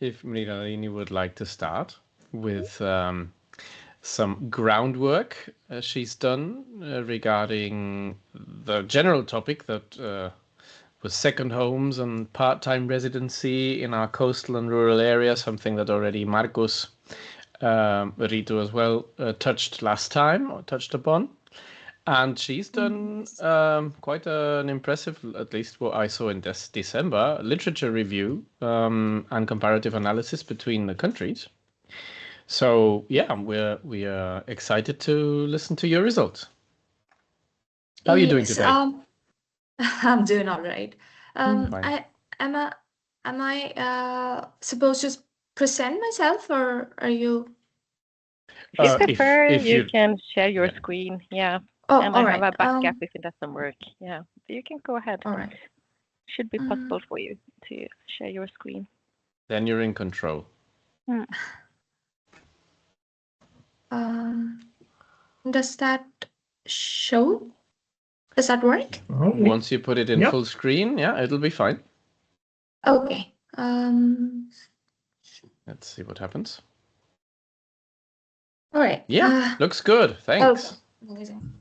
if Mrinalini would like to start with some groundwork she's done regarding the general topic that was second homes and part-time residency in our coastal and rural areas, something that already Marcos Rito as well touched last time, or touched upon. And she's done quite an impressive, at least what I saw in December, literature review and comparative analysis between the countries. So yeah, we are excited to listen to your results. How are you doing today? I'm doing all right. Fine. Am I supposed to present myself, or are you? If you prefer, if you can share your screen. Yeah. Oh, and all I have right. a backup if it doesn't work. Yeah. So you can go ahead. All right. Should be possible for you to share your screen. Then you're in control. Does that show? Does that work? Once you put it in full screen, yeah, it'll be fine. Okay. Let's see what happens. All right. Yeah, looks good. Thanks. Okay. Amazing.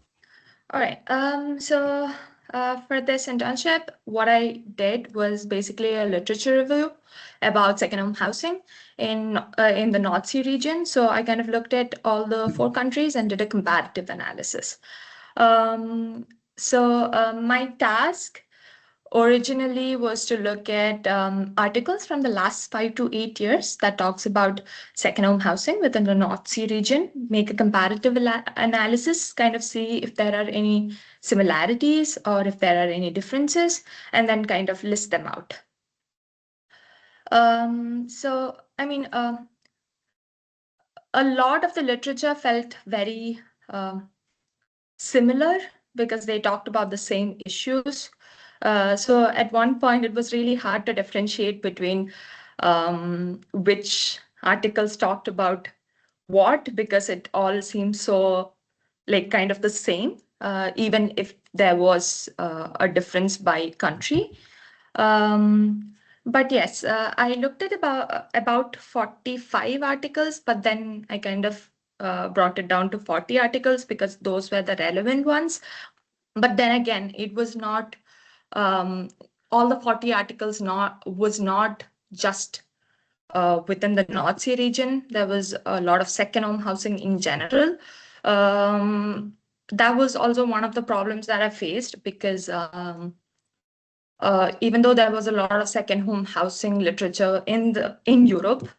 All right. So for this internship, what I did was basically a literature review about second-home housing in the North Sea region. So I kind of looked at all the 4 countries and did a comparative analysis. So my task originally was to look at articles from the last 5 to 8 years that talks about second home housing within the North Sea region, make a comparative analysis, kind of see if there are any similarities or if there are any differences, and then kind of list them out. So, I mean, a lot of the literature felt very similar because they talked about the same issues. So at one point, it was really hard to differentiate between which articles talked about what, because it all seems so like kind of the same, even if there was a difference by country. But yes, I looked at about 45 articles, but then I kind of brought it down to 40 articles because those were the relevant ones. But then again, it was not all the 40 articles was not just within the North Sea region. There was a lot of second home housing in general. That was also one of the problems that I faced because even though there was a lot of second home housing literature in Europe,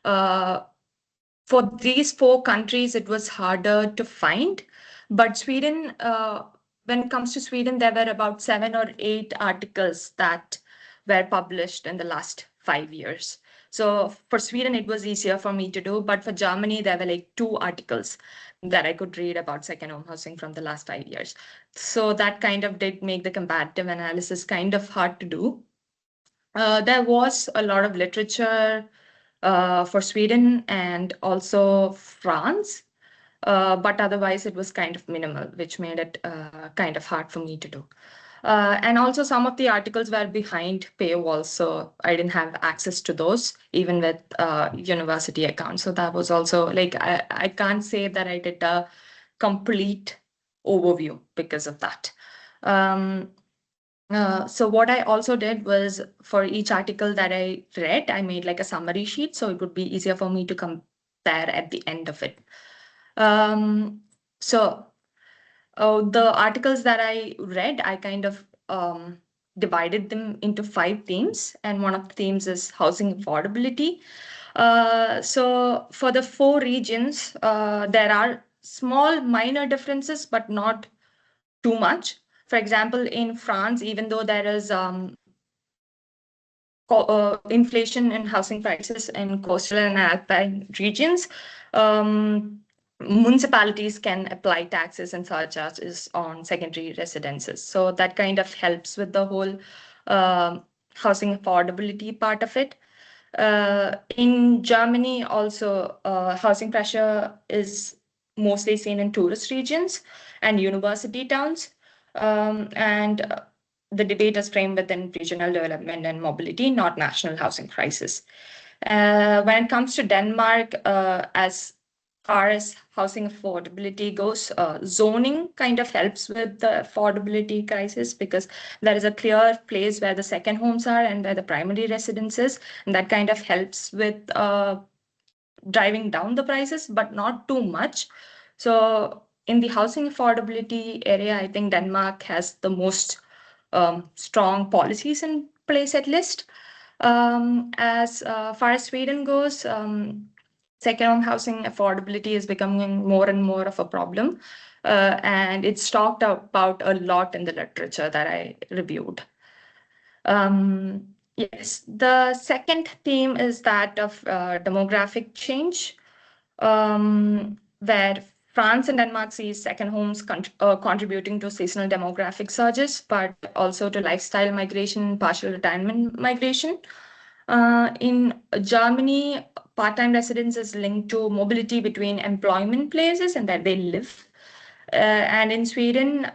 for these 4 countries, it was harder to find. But Sweden, when it comes to Sweden, there were about 7 or 8 articles that were published in the last 5 years. So for Sweden, it was easier for me to do. But for Germany, there were like 2 articles that I could read about second home housing from the last 5 years. So that kind of did make the comparative analysis kind of hard to do. There was a lot of literature for Sweden and also France. But otherwise, it was kind of minimal, which made it kind of hard for me to do. And also some of the articles were behind paywalls, so I didn't have access to those, even with university accounts. So that was also like, I can't say that I did a complete overview because of that. So what I also did was for each article that I read, I made like a summary sheet, so it would be easier for me to compare at the end of it. So the articles that I read, I kind of divided them into 5 themes, and one of the themes is housing affordability. So for the 4 regions, there are small minor differences, but not too much. For example, in France, even though there is inflation in housing prices in coastal and alpine regions, municipalities can apply taxes and surcharges on secondary residences. So that kind of helps with the whole housing affordability part of it. In Germany, also, housing pressure is mostly seen in tourist regions and university towns. And the debate is framed within regional development and mobility, not national housing crisis. When it comes to Denmark, as far as housing affordability goes, zoning kind of helps with the affordability crisis because there is a clear place where the second homes are and where the primary residence is, and that kind of helps with driving down the prices, but not too much. So in the housing affordability area, I think Denmark has the most strong policies in place at least. As far as Sweden goes, second home housing affordability is becoming more and more of a problem. And it's talked about a lot in the literature that I reviewed. Yes, the second theme is that of demographic change, where France and Denmark see second homes contributing to seasonal demographic surges, but also to lifestyle migration, partial retirement migration. In Germany, part-time residence is linked to mobility between employment places and where they live. And in Sweden,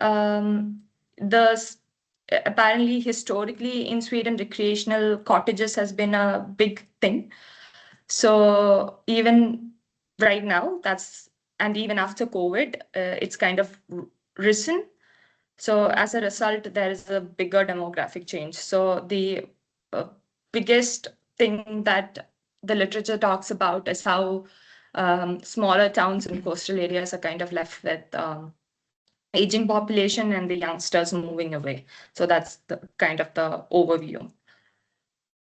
apparently historically in Sweden, recreational cottages has been a big thing. So even right now, and even after COVID, it's kind of risen. So as a result, there is a bigger demographic change. So the biggest thing that the literature talks about is how smaller towns and coastal areas are kind of left with aging population and the youngsters moving away. So that's the kind of the overview.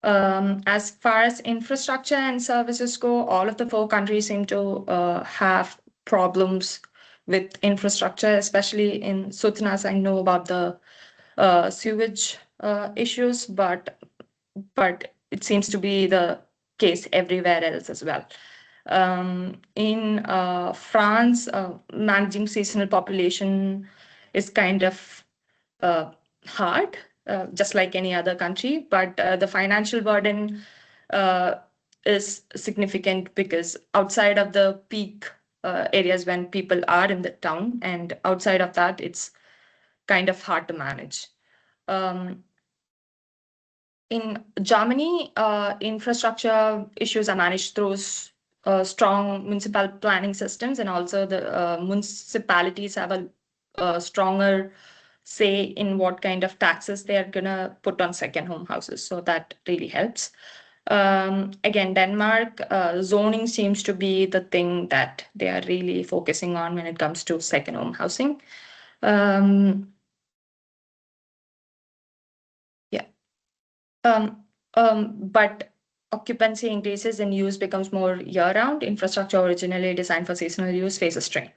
As far as infrastructure and services go, all of the 4 countries seem to have problems with infrastructure, especially in Sutnas. I know about the sewage issues, but it seems to be the case everywhere else as well. In France, managing seasonal population is kind of hard, just like any other country, but the financial burden is significant because outside of the peak areas when people are in the town, and outside of that, it's kind of hard to manage. In Germany, infrastructure issues are managed through strong municipal planning systems, and also the municipalities have a stronger say in what kind of taxes they are gonna put on second home houses. So that really helps. Again, Denmark, zoning seems to be the thing that they are really focusing on when it comes to second home housing. But occupancy increases and use becomes more year-round. Infrastructure originally designed for seasonal use faces strain.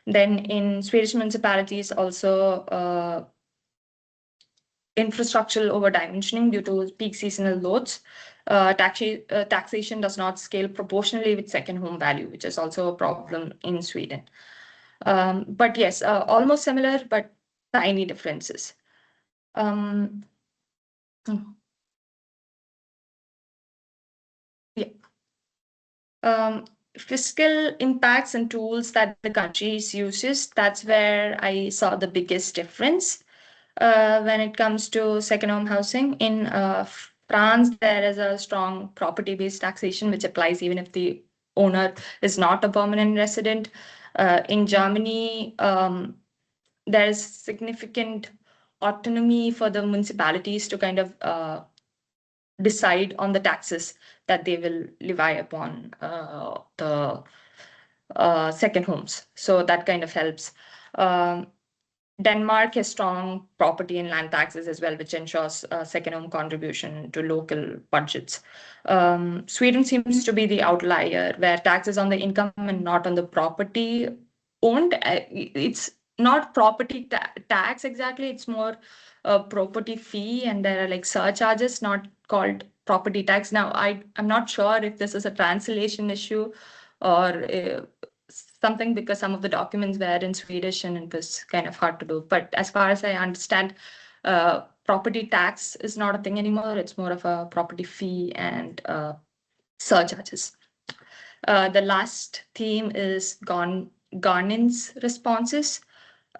Then in Swedish municipalities also infrastructural over-dimensioning due to peak seasonal loads. Taxation does not scale proportionally with second home value, which is also a problem in Sweden. But yes, almost similar, but tiny differences. Fiscal impacts and tools that the countries uses, that's where I saw the biggest difference when it comes to second home housing. In France, there is a strong property-based taxation which applies even if the owner is not a permanent resident. In Germany, there is significant autonomy for the municipalities to kind of decide on the taxes that they will levy upon the second homes. So that kind of helps. Denmark has strong property and land taxes as well, which ensures second home contribution to local budgets. Sweden seems to be the outlier where taxes on the income and not on the property owned. It's not property tax exactly, it's more a property fee, and there are like surcharges not called property tax. Now, I'm not sure if this is a translation issue or something, because some of the documents were in Swedish and it was kind of hard to do. But as far as I understand, property tax is not a thing anymore. It's more of a property fee and surcharges. The last theme is governance responses.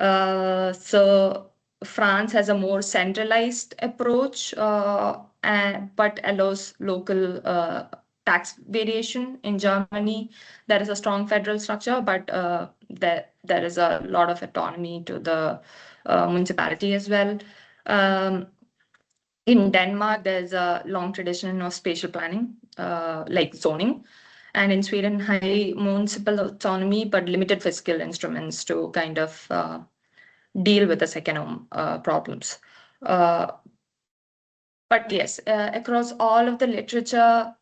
So France has a more centralized approach, but allows local tax variation. In Germany, there is a strong federal structure, but there is a lot of autonomy to the municipality as well. In Denmark, there's a long tradition of spatial planning, like zoning. And in Sweden, high municipal autonomy, but limited fiscal instruments to kind of deal with the second problems. But yes, across all of the literature,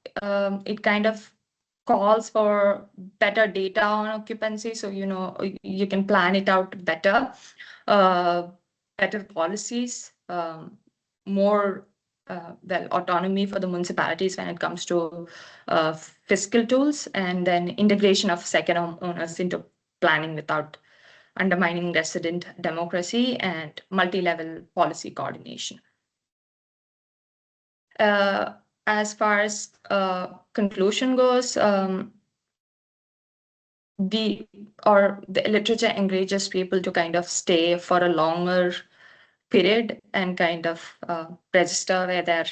it kind of calls for better data on occupancy. So, you can plan it out better, better policies, more autonomy for the municipalities when it comes to fiscal tools, and then integration of second home owners into planning without undermining resident democracy, and multi-level policy coordination. As far as conclusion goes, the literature encourages people to kind of stay for a longer period and kind of register where they're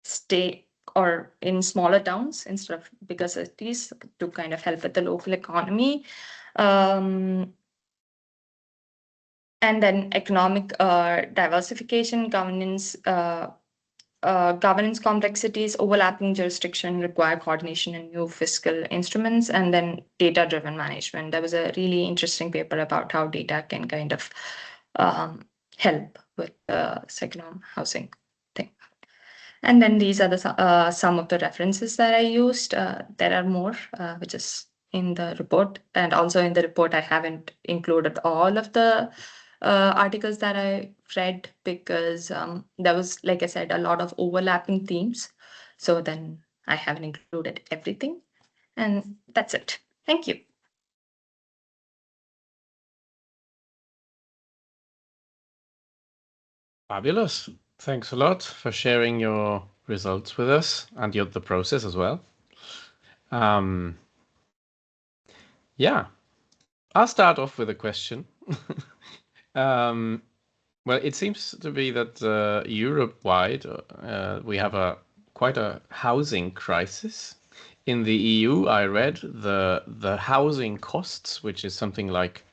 stay or in smaller towns instead of bigger cities to kind of help with the local economy. And then economic diversification, governance complexities, overlapping jurisdiction require coordination and new fiscal instruments, and then data-driven management. There was a really interesting paper about how data can kind of help with the second-home housing thing. And then these are the some of the references that I used. There are more, which is in the report. And also in the report, I haven't included all of the articles that I read because there was, like I said, a lot of overlapping themes. So then I haven't included everything. And that's it. Thank you. Fabulous. Thanks a lot for sharing your results with us and the process as well. Yeah, I'll start off with a question. Well, it seems to be that Europe-wide, we have quite a housing crisis. In the EU, I read the housing costs, which is something like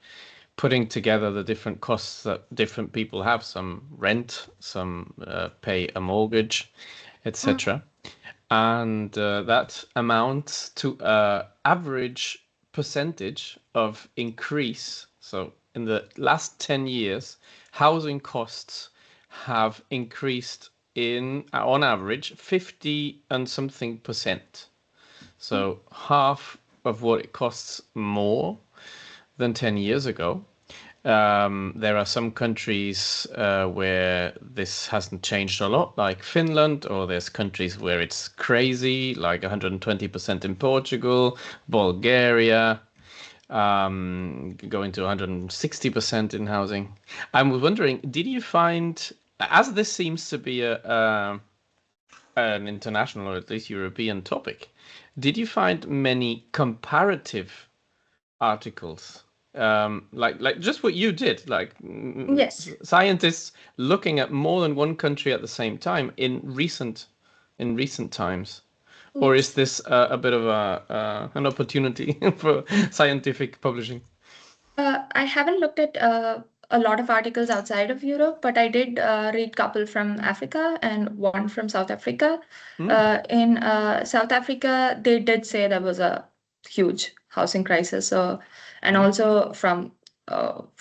putting together the different costs that different people have. Some rent, some pay a mortgage, etc. And that amounts to an average percentage of increase. So in the last 10 years, housing costs have increased on average 50 and something percent. So half of what it costs more than 10 years ago. There are some countries where this hasn't changed a lot, like Finland, or there's countries where it's crazy, like 120% in Portugal, Bulgaria, going to 160% in housing. I was wondering, did you find, as this seems to be an international or at least European topic, did you find many comparative articles? Like just what you did, like Yes, scientists looking at more than one country at the same time in recent times, or is this a bit of an opportunity for scientific publishing? I haven't looked at a lot of articles outside of Europe, but I did read a couple from Africa and one from South Africa. In South Africa, they did say there was a huge housing crisis. So, and also from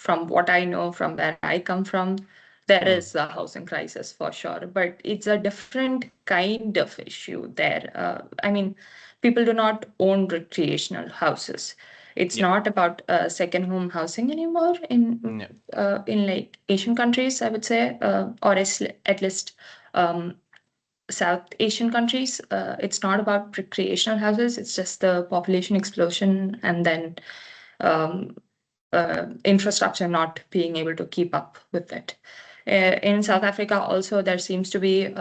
what I know from where I come from, there is a housing crisis for sure, but it's a different kind of issue there. I mean, people do not own recreational houses. It's not about second home housing anymore in like Asian countries, I would say, or at least South Asian countries. It's not about recreational houses. It's just the population explosion and then infrastructure not being able to keep up with it. In South Africa, also there seems to be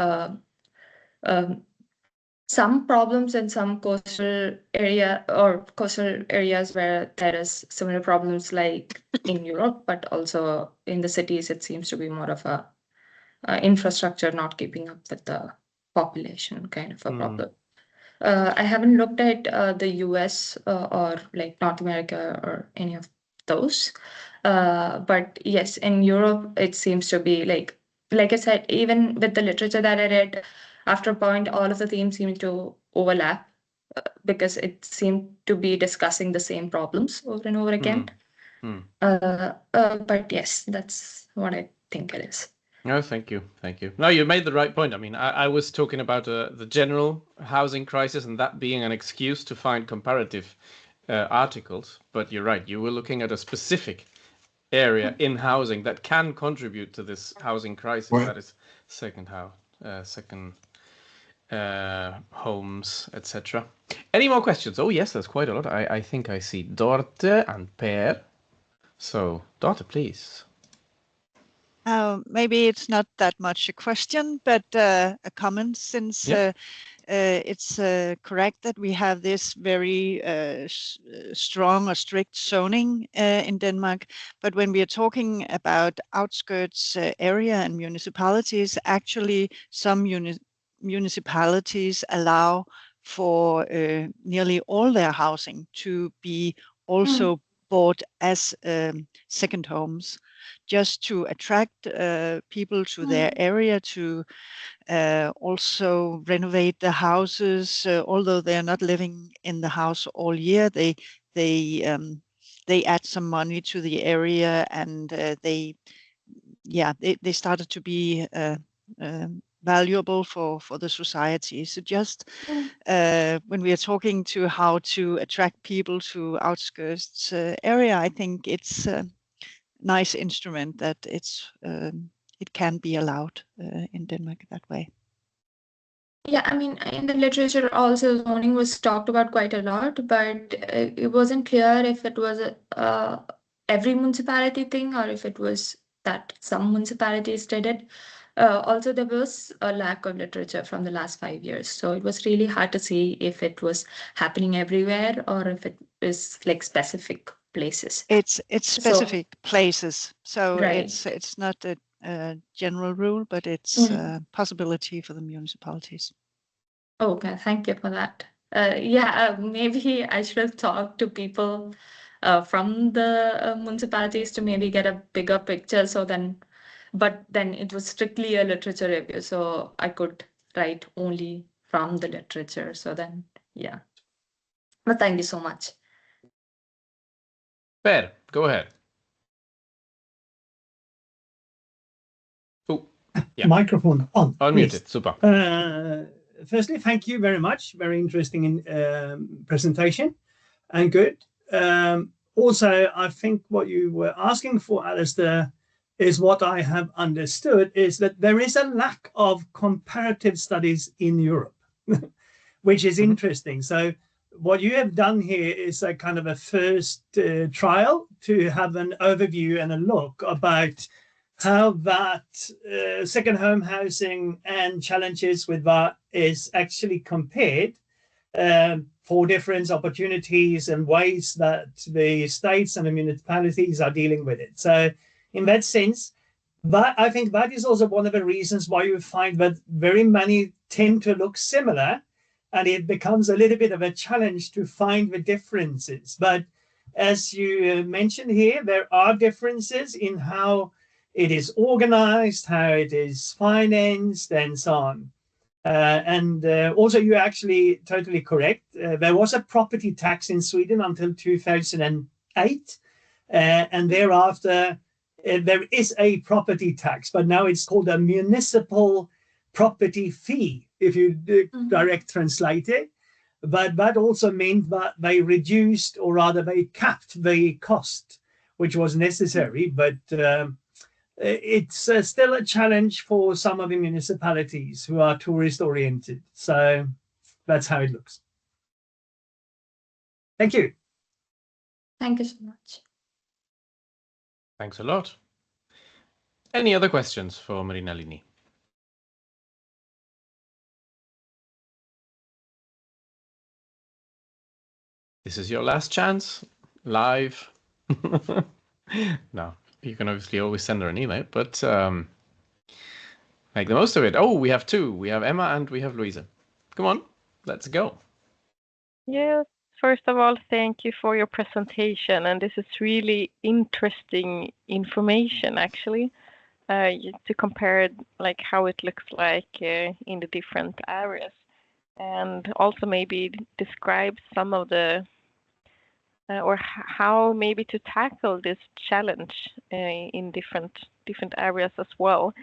some problems in some coastal areas where there is similar problems like in Europe, but also in the cities, it seems to be more of a infrastructure not keeping up with the population kind of a problem. I haven't looked at the US or like North America or any of those. But yes, in Europe, it seems to be like I said, even with the literature that I read, after a point, all of the themes seem to overlap because it seemed to be discussing the same problems over and over again. But yes, that's what I think it is. No, thank you. Thank you. No, you made the right point. I mean, I was talking about the general housing crisis and that being an excuse to find comparative articles. But you're right. You were looking at a specific area in housing that can contribute to this housing crisis. Right. That is second homes, etc. Any more questions? Oh, yes, there's quite a lot. I think I see Dorte and Per. So, Dorte, please. Maybe it's not that much a question, but a comment, since it's correct that we have this very strong or strict zoning in Denmark. But when we are talking about outskirts area and municipalities, actually some municipalities allow for nearly all their housing to be also bought as second homes, just to attract people to their area, to also renovate the houses. Although they are not living in the house all year, they add some money to the area, and they started to be valuable for the society. So just when we are talking to how to attract people to outskirts area, I think it's nice instrument that it can be allowed in Denmark that way. Yeah, I mean, in the literature also zoning was talked about quite a lot, but it wasn't clear if it was every municipality thing or if it was that some municipalities did it. Also, there was a lack of literature from the last 5 years, so it was really hard to see if it was happening everywhere or if it is like specific places. It's specific places, so Right. it's not a general rule, but it's a possibility for the municipalities. Okay, thank you for that. Maybe I should have talked to people from the municipalities to maybe get a bigger picture. But then it was strictly a literature review, so I could write only from the literature. So then, yeah. But thank you so much. Per, go ahead. Oh, yeah. Microphone on. Unmuted. Super. Firstly, thank you very much. Very interesting presentation and good. Also, I think what you were asking for, Alistair, is what I have understood is that there is a lack of comparative studies in Europe, which is interesting. So what you have done here is a kind of a first trial to have an overview and a look about how that second home housing and challenges with that is actually compared for different opportunities and ways that the states and the municipalities are dealing with it. So in that sense, I think that is also one of the reasons why you find that very many tend to look similar, and it becomes a little bit of a challenge to find the differences. But as you mentioned here, there are differences in how it is organized, how it is financed, and so on. Also, you're actually totally correct. There was a property tax in Sweden until 2008, and thereafter there is a property tax, but now it's called a municipal property fee, if you direct translate it. But that also meant that they reduced, or rather they capped the cost, which was necessary. But it's still a challenge for some of the municipalities who are tourist oriented. So that's how it looks. Thank you. Thank you so much. Thanks a lot. Any other questions for Marina Lini? this is your last chance, live. No, you can obviously always send her an email, but make the most of it. Oh, we have two. We have Emma and we have Louisa. Come on, let's go. Yes, first of all, thank you for your presentation, and this is really interesting information, actually, to compare like how it looks like in the different areas, and also maybe describe some of the or how maybe to tackle this challenge in different areas as well.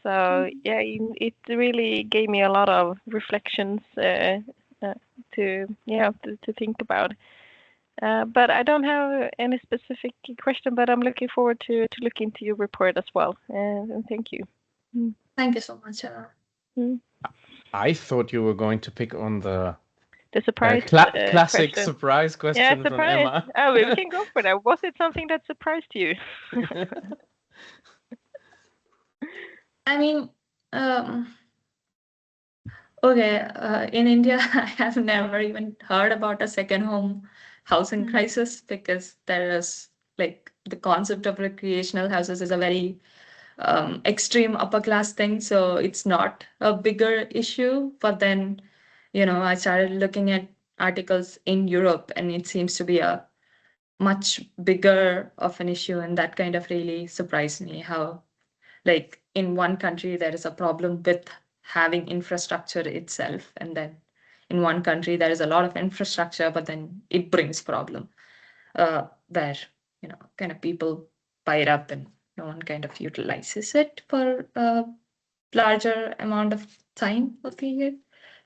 So yeah, it really gave me a lot of reflections to think about. But I don't have any specific question, but I'm looking forward to look into your report as well. And thank you. Thank you so much. I thought you were going to pick on the surprise classic question. surprise question Yeah, from surprise. Emma. Oh, we can go for that. Was it something that surprised you? I mean, okay, in India, I have never even heard about a second home housing crisis, because there is like the concept of recreational houses is a very extreme upper class thing, so it's not a bigger issue. But then, I started looking at articles in Europe, and it seems to be a much bigger of an issue, and that kind of really surprised me, how like in one country there is a problem with having infrastructure itself, and then in one country there is a lot of infrastructure, but then it brings problem where kind of people buy it up and no one kind of utilizes it for a larger amount of time or period.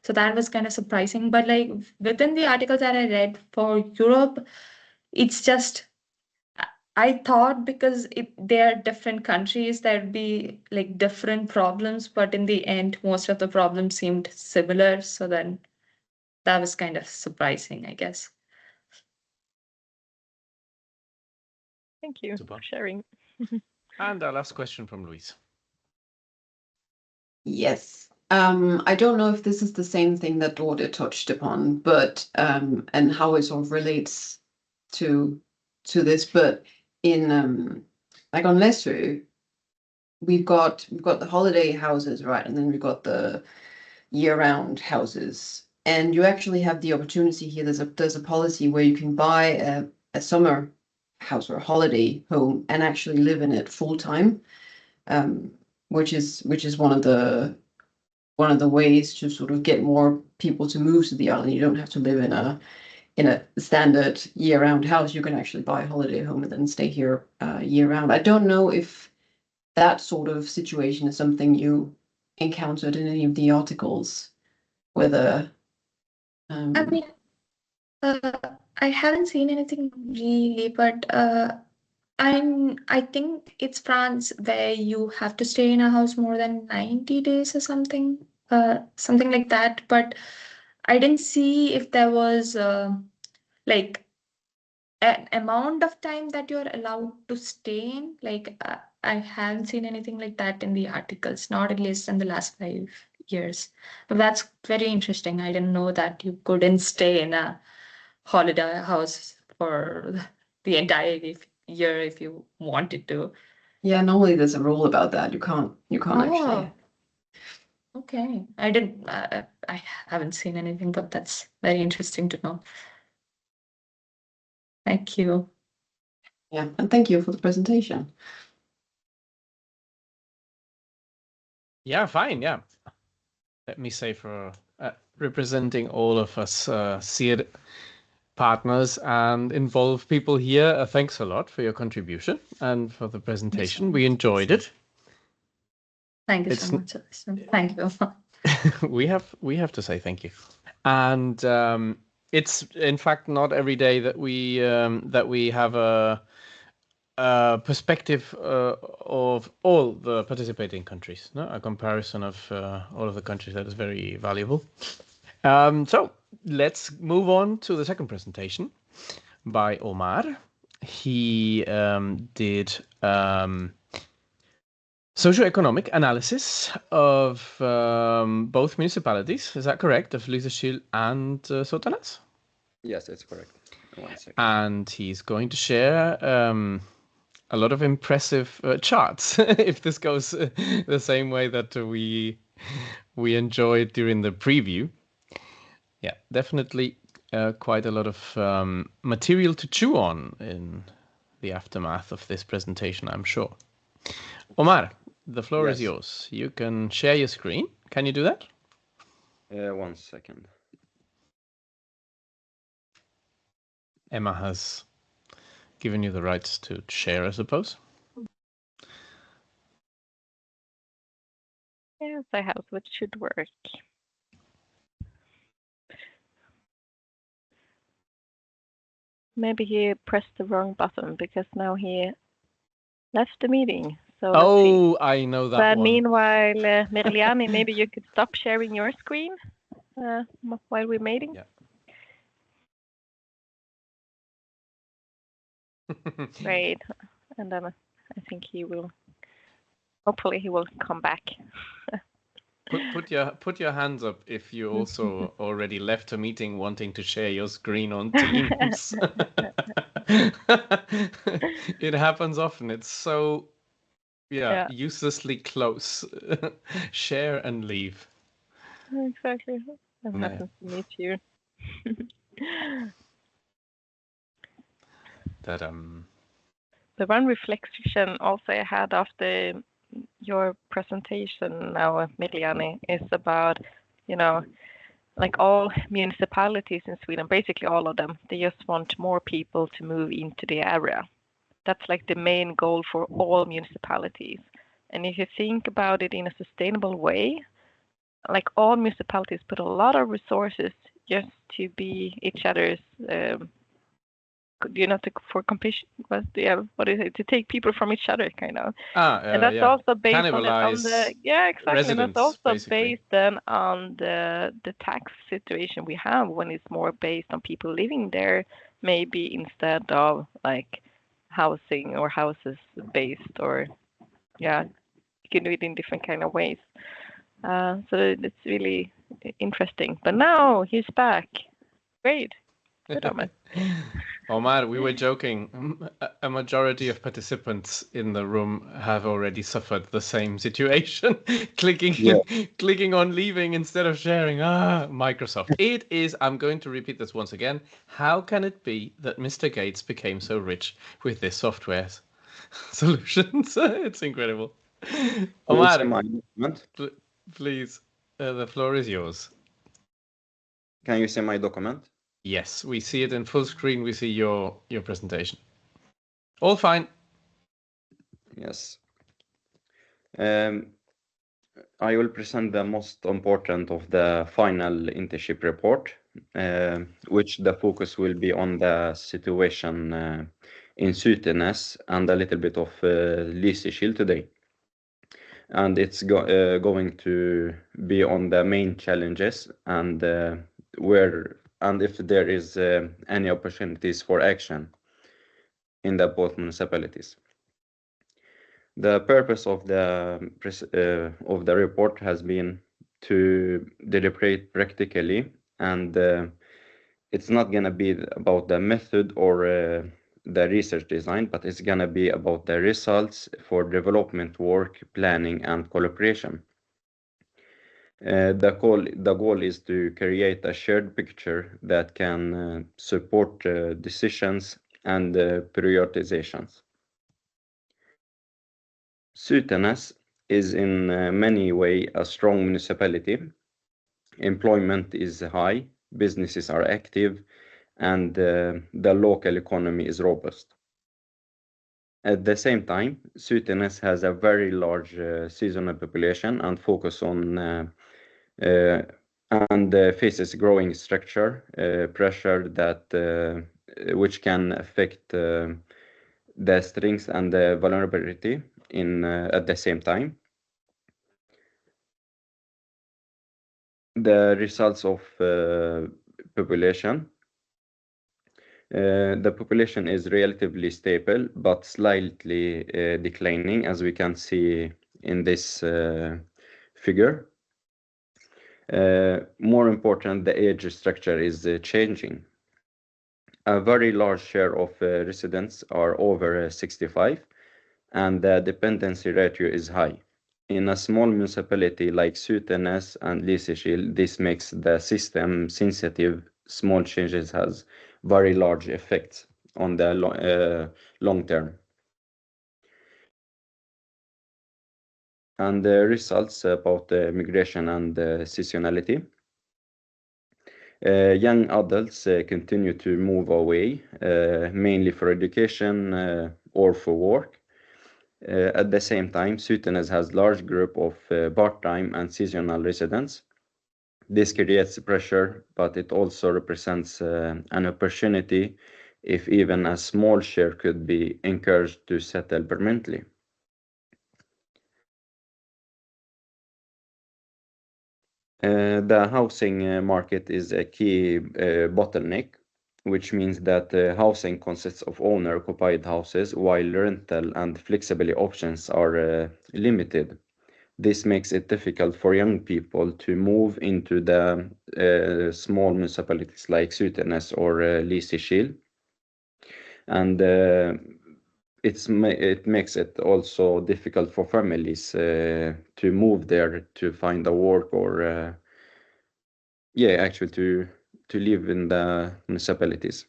So that was kind of surprising. But like within the articles that I read for Europe, it's just I thought because they are different countries, there'd be like different problems, but in the end, most of the problems seemed similar. So then that was kind of surprising, I guess. Thank you Super. for sharing. And our last question from Louise. Yes. I don't know if this is the same thing that Dorte touched upon, but and how it sort of relates to this, but in like on Lesser, we've got the holiday houses, right? And then we've got the year-round houses. And you actually have the opportunity here. There's a policy where you can buy a summer house or a holiday home and actually live in it full time, which is one of the ways to sort of get more people to move to the island. You don't have to live in a standard year-round house. You can actually buy a holiday home and then stay here year-round. I don't know if that sort of situation is something you encountered in any of the articles, whether I mean, I haven't seen anything really, but I think it's France where you have to stay in a house more than 90 days or something, something like that. But I didn't see if there was like an amount of time that you're allowed to stay in. Like I haven't seen anything like that in the articles, not at least in the last 5 years. But that's very interesting. I didn't know that you couldn't stay in a holiday house for the entire year if you wanted to. yeah, normally there's a rule about that. You can't actually. Okay. I haven't seen anything, but that's very interesting to know. Thank you. Yeah, and thank you for the presentation. Yeah, fine. Yeah. Let me say for representing all of us SIRR partners and involved people here, thanks a lot for your contribution and for the presentation. We enjoyed it. Thank you so much. Thank you. we have to say thank you. And it's in fact not every day that we have a perspective of all the participating countries. No, a comparison of all of the countries that is very valuable. So let's move on to the second presentation by Omar. He did socioeconomic analysis of both municipalities. Is that correct? Of Lysekil and Sotanes? Yes, it's correct. 1 second. And he's going to share a lot of impressive charts if this goes the same way that we enjoyed during the preview. Yeah, definitely quite a lot of material to chew on in the aftermath of this presentation, I'm sure. Omar, the floor is Yes. yours. You can share your screen. Can you do that? 1 second. Emma has given you the rights to share, I suppose. Yes, I have, so it should work. Maybe he pressed the wrong button because now he left the meeting. So let's see. I know that But one. meanwhile, Merliani, maybe you could stop sharing your screen while we're meeting. Yeah. Great. And then I think he will. Hopefully, he will come back. Put your hands up if you also already left a meeting wanting to share your screen on Teams. It happens often. It's so uselessly close. Share and leave. Exactly. That happens to me too. The one reflection also I had after your presentation now, Merliani, is about, like all municipalities in Sweden, basically all of them, they just want more people to move into the area. That's like the main goal for all municipalities. And if you think about it in a sustainable way, like all municipalities put a lot of resources just to be each other's for competition, what is it, to take people from each other, kind of. And that's also based on the exactly. And that's also basically based then on the tax situation we have, when it's more based on people living there, maybe instead of like housing or houses based, or you can do it in different kind of ways. So it's really interesting. But now he's back. Great. Good, Omar. Omar, we were joking. A majority of participants in the room have already suffered the same situation. Clicking on leaving instead of sharing. Microsoft. It is, I'm going to repeat this once again. How can it be that Mr. Gates became so rich with this software solutions? It's incredible. Omar, please, the floor is yours. Can you see my document? Yes, we see it in full screen. We see your presentation. All fine. Yes. I will present the most important of the final internship report, which the focus will be on the situation in Sutines and a little bit of Lysekil today. And it's going to be on the main challenges and if there is any opportunities for action in the both municipalities. The purpose of the report has been to deliberate practically, and it's not going to be about the method or the research design, but it's going to be about the results for development work, planning, and collaboration. The goal is to create a shared picture that can support decisions and prioritizations. Sutines is in many ways a strong municipality. Employment is high, businesses are active, and the local economy is robust. At the same time, Sutines has a very large seasonal population and focus on and faces growing structure pressure that which can affect the strengths and the vulnerability at the same time. The results of population. The population is relatively stable, but slightly declining, as we can see in this figure. More important, the age structure is changing. A very large share of residents are over 65, and the dependency ratio is high. In a small municipality like Sutenes and Lysekil, this makes the system sensitive. Small changes has very large effects on the long term. And the results about migration and seasonality. Young adults continue to move away, mainly for education or for work. At the same time, Sutenes has large group of part-time and seasonal residents. This creates pressure, but it also represents an opportunity if even a small share could be encouraged to settle permanently. The housing market is a key bottleneck, which means that housing consists of owner-occupied houses, while rental and flexibility options are limited. This makes it difficult for young people to move into the small municipalities like Sutenes or Lysekil. And it makes it also difficult for families to move there to find a work or actually to live in the municipalities.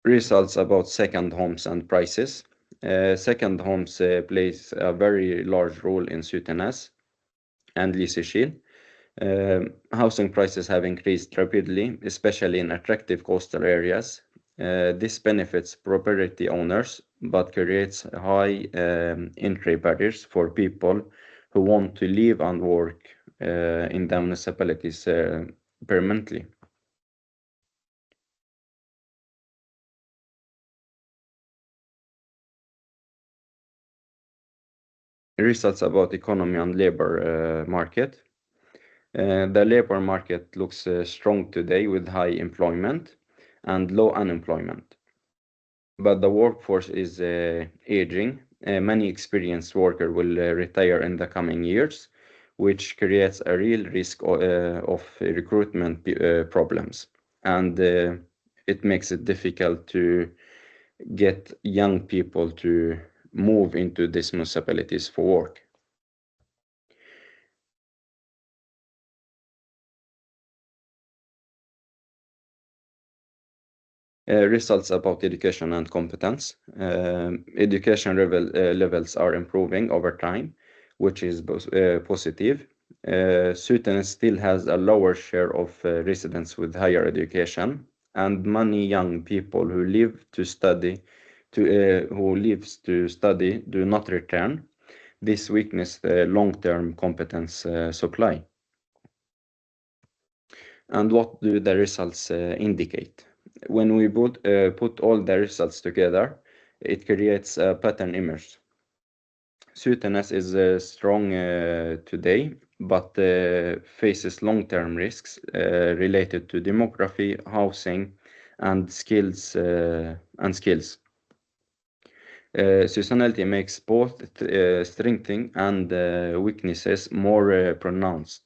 Results about second homes and prices. Second homes plays a very large role in Sutenes and Lysekil. Housing prices have increased rapidly, especially in attractive coastal areas. This benefits property owners, but creates high entry barriers for people who want to live and work in the municipalities permanently. Results about economy and labor market. The labor market looks strong today with high employment and low unemployment. But the workforce is aging. Many experienced workers will retire in the coming years, which creates a real risk of recruitment problems. And it makes it difficult to get young people to move into these municipalities for work. Results about education and competence. Education levels are improving over time, which is positive. Sutenes still has a lower share of residents with higher education, and many young people who lives to study do not return. This weakens the long-term competence supply. And what do the results indicate? When we put all the results together, it creates a pattern image. Sutenes is strong today, but faces long-term risks related to demography, housing, and skills. Seasonality makes both strengths and weaknesses more pronounced.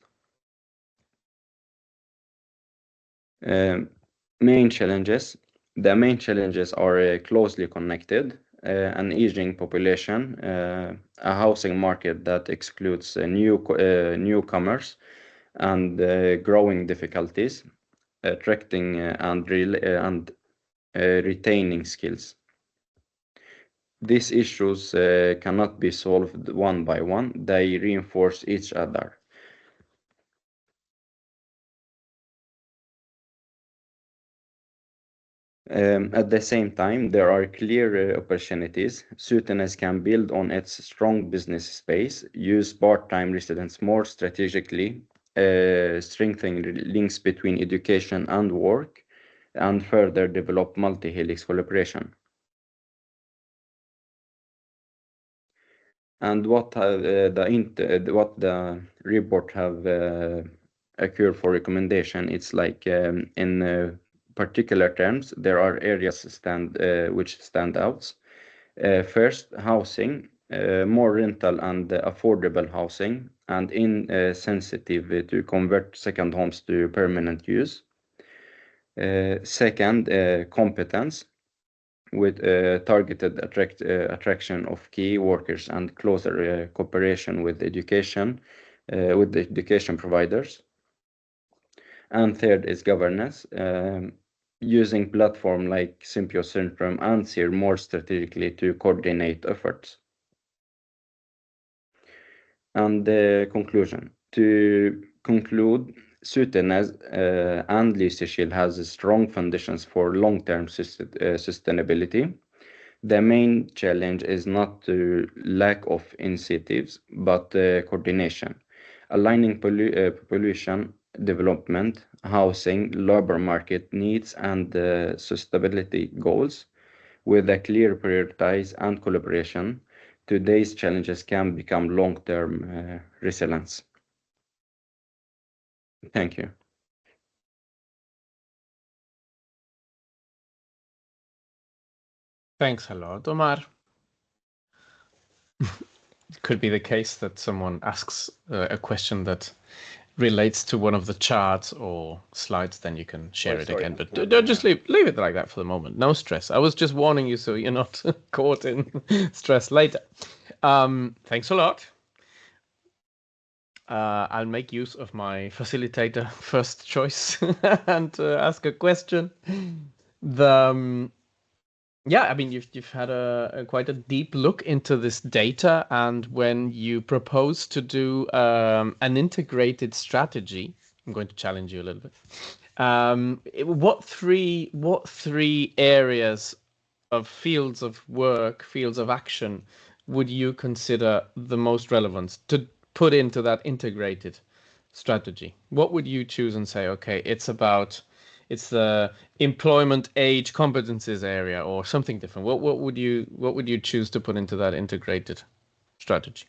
Main challenges. The main challenges are closely connected. An aging population, a housing market that excludes newcomers, and growing difficulties, attracting and retaining skills. These issues cannot be solved one by one. They reinforce each other. At the same time, there are clear opportunities. Sutenes can build on its strong business space, use part-time residents more strategically, strengthen links between education and work, and further develop multi-helix collaboration. And what the report have occurred for recommendation, it's like in particular terms, there are areas which stand out. First, housing. more rental and affordable housing, and insensitive to convert second homes to permanent use. Second, competence, with targeted attraction of key workers and closer cooperation with the education providers. And third is governance, using platform like Symposium and SIRR more strategically to coordinate efforts. And the conclusion. To conclude, Sutenaz and Lysekil has strong foundations for long-term sustainability. The main challenge is not the lack of initiatives, but coordination, aligning population development, housing, labor market needs, and sustainability goals with a clear prioritize and collaboration. Today's challenges can become long-term resilience. Thank you. Thanks a lot, Omar. It could be the case that someone asks a question that relates to one of the charts or slides, then you can share it again. But don't just leave it like that for the moment. No stress. I was just warning you so you're not caught in stress later. Thanks a lot. I'll make use of my facilitator first choice and ask a question. Yeah, I mean, you've had quite a deep look into this data, and when you propose to do an integrated strategy, I'm going to challenge you a little bit. What three areas of fields of work, fields of action, would you consider the most relevant to put into that integrated strategy? What would you choose and say, okay, it's the employment age competencies area or something different? What would you choose to put into that integrated strategy?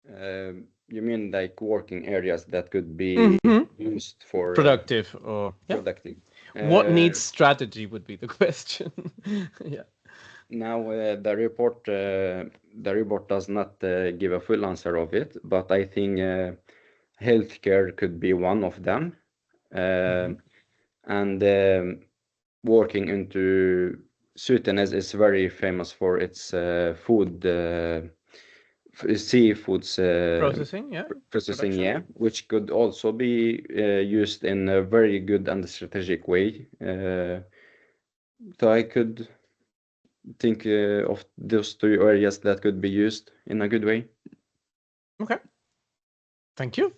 You mean like working areas that could be used for productive or productive? What needs strategy would be the question. Yeah. Now the report does not give a full answer of it, but I think healthcare could be one of them. And working into Sutenaz is very famous for its seafoods processing, yeah, which could also be used in a very good and strategic way. So I could think of those two areas that could be used in a good way. Okay. Thank you.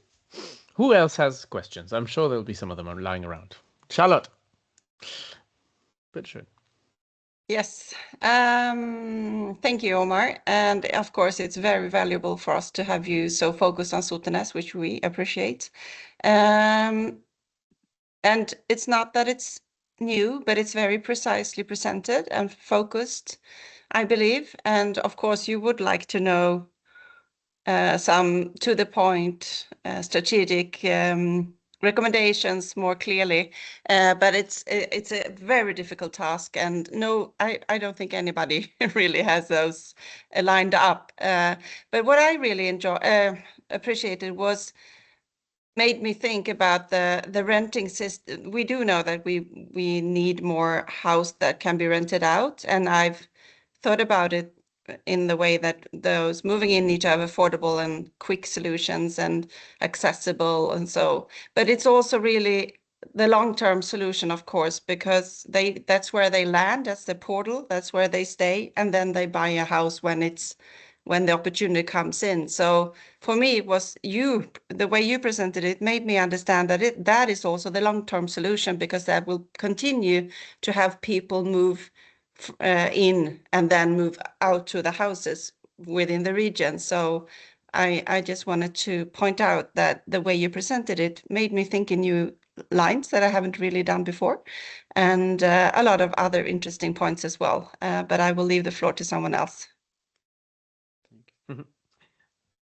Who else has questions? I'm sure there'll be some of them lying around. Charlotte. Bitte. Yes. Thank you, Omar. And of course, it's very valuable for us to have you so focused on Sutenaz, which we appreciate. And it's not that it's new, but it's very precisely presented and focused, I believe. And of course, you would like to know some to the point strategic recommendations more clearly, but it's a very difficult task, and no, I don't think anybody really has those lined up. But what I really appreciated was made me think about the renting system. We do know that we need more house that can be rented out, and I've thought about it in the way that those moving in need to have affordable and quick solutions and accessible and so, but it's also really the long-term solution, of course, because that's where they land, that's the portal, that's where they stay, and then they buy a house when the opportunity comes in. So for me, it was the way you presented it made me understand that that is also the long-term solution, because that will continue to have people move in and then move out to the houses within the region. So I just wanted to point out that the way you presented it made me think in new lines that I haven't really done before, and a lot of other interesting points as well. But I will leave the floor to someone else.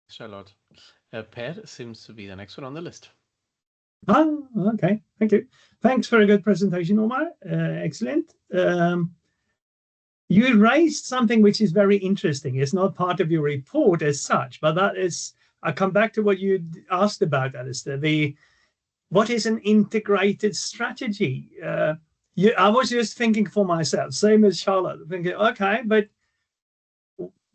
Charlotte. Per seems to be the next one on the list. Oh, okay. Thank you. Thanks for a good presentation, Omar. Excellent. You raised something which is very interesting. It's not part of your report as such, but that is, I come back to what you asked about, Alistair, what is an integrated strategy? I was just thinking for myself, same as Charlotte, thinking, okay, but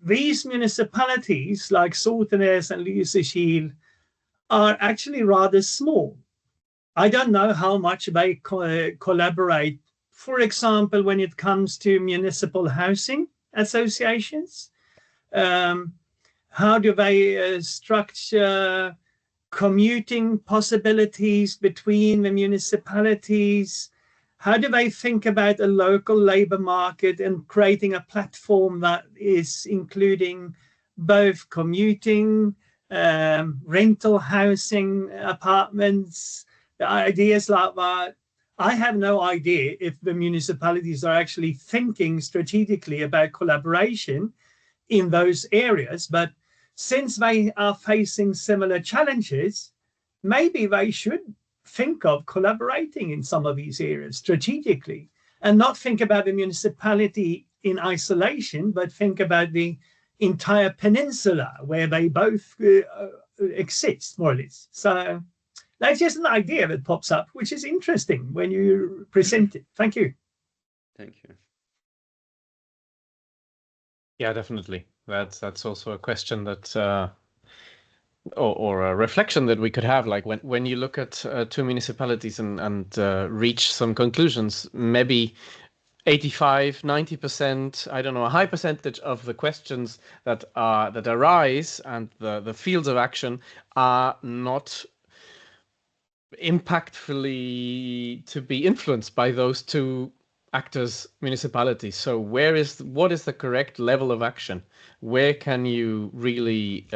these municipalities like Sotenäs and Lysekil are actually rather small. I don't know how much they collaborate, for example, when it comes to municipal housing associations. How do they structure commuting possibilities between the municipalities? How do they think about a local labor market and creating a platform that is including both commuting, rental housing, apartments, ideas like that? I have no idea if the municipalities are actually thinking strategically about collaboration in those areas, but since they are facing similar challenges, maybe they should think of collaborating in some of these areas strategically and not think about the municipality in isolation, but think about the entire peninsula where they both exist, more or less. So that's just an idea that pops up, which is interesting when you present it. Thank you. Thank you. Yeah, definitely. That's also a question that, or a reflection that we could have. Like when you look at two municipalities and reach some conclusions, maybe 85, 90%, I don't know, a high percentage of the questions that arise and the fields of action are not impactfully to be influenced by those two actors, municipalities. So what is the correct level of action? Where can you really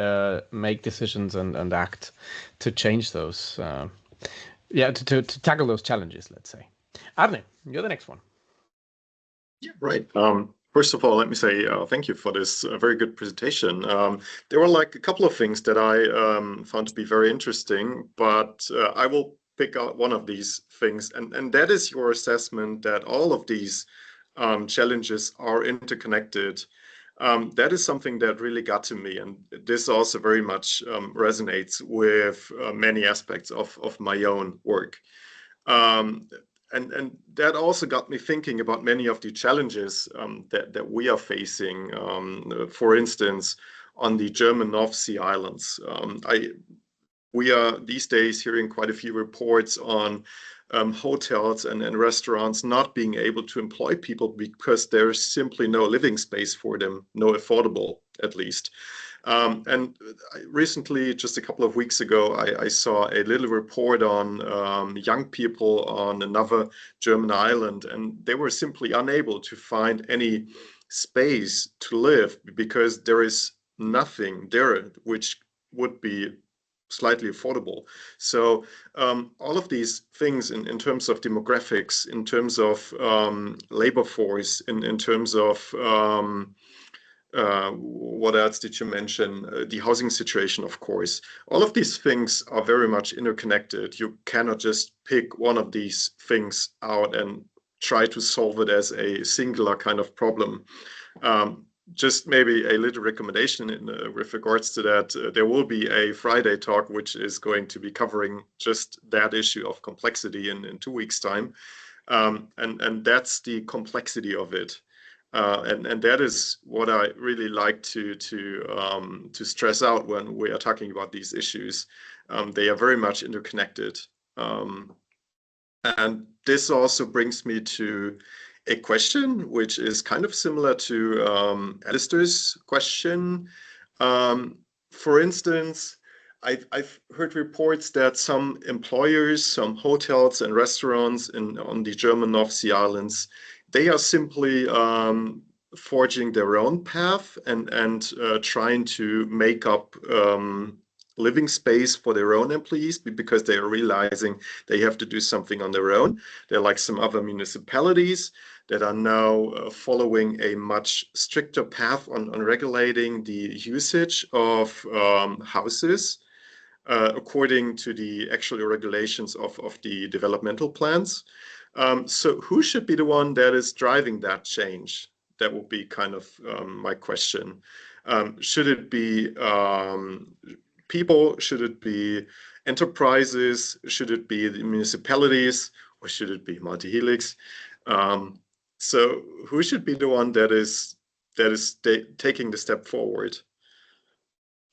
make decisions and act to change those? To tackle those challenges, let's say. Arne, you're the next one. Yeah, right. First of all, let me say thank you for this very good presentation. There were like a couple of things that I found to be very interesting, but I will pick out one of these things, and that is your assessment that all of these challenges are interconnected. That is something that really got to me, and this also very much resonates with many aspects of my own work. And that also got me thinking about many of the challenges that we are facing. For instance, on the German North Sea islands, we are these days hearing quite a few reports on hotels and restaurants not being able to employ people because there's simply no living space for them, no affordable at least. And recently, just a couple of weeks ago, I saw a little report on young people on another German island, and they were simply unable to find any space to live because there is nothing there which would be slightly affordable. So all of these things in terms of demographics, in terms of labor force, in terms of what else did you mention? The housing situation, of course. All of these things are very much interconnected. You cannot just pick one of these things out and try to solve it as a singular kind of problem. Just maybe a little recommendation with regards to that. There will be a Friday talk which is going to be covering just that issue of complexity in 2 weeks' time. And that's the complexity of it. And that is what I really like to stress out when we are talking about these issues. They are very much interconnected. And this also brings me to a question which is kind of similar to Alistair's question. For instance, I've heard reports that some employers, some hotels and restaurants on the German North Sea islands, they are simply forging their own path and trying to make up living space for their own employees because they are realizing they have to do something on their own. They're like some other municipalities that are now following a much stricter path on regulating the usage of houses according to the actual regulations of the developmental plans. So who should be the one that is driving that change, that would be kind of my question. Should it be people? Should it be enterprises? Should it be the municipalities? Or should it be multi-helix? So who should be the one that is taking the step forward?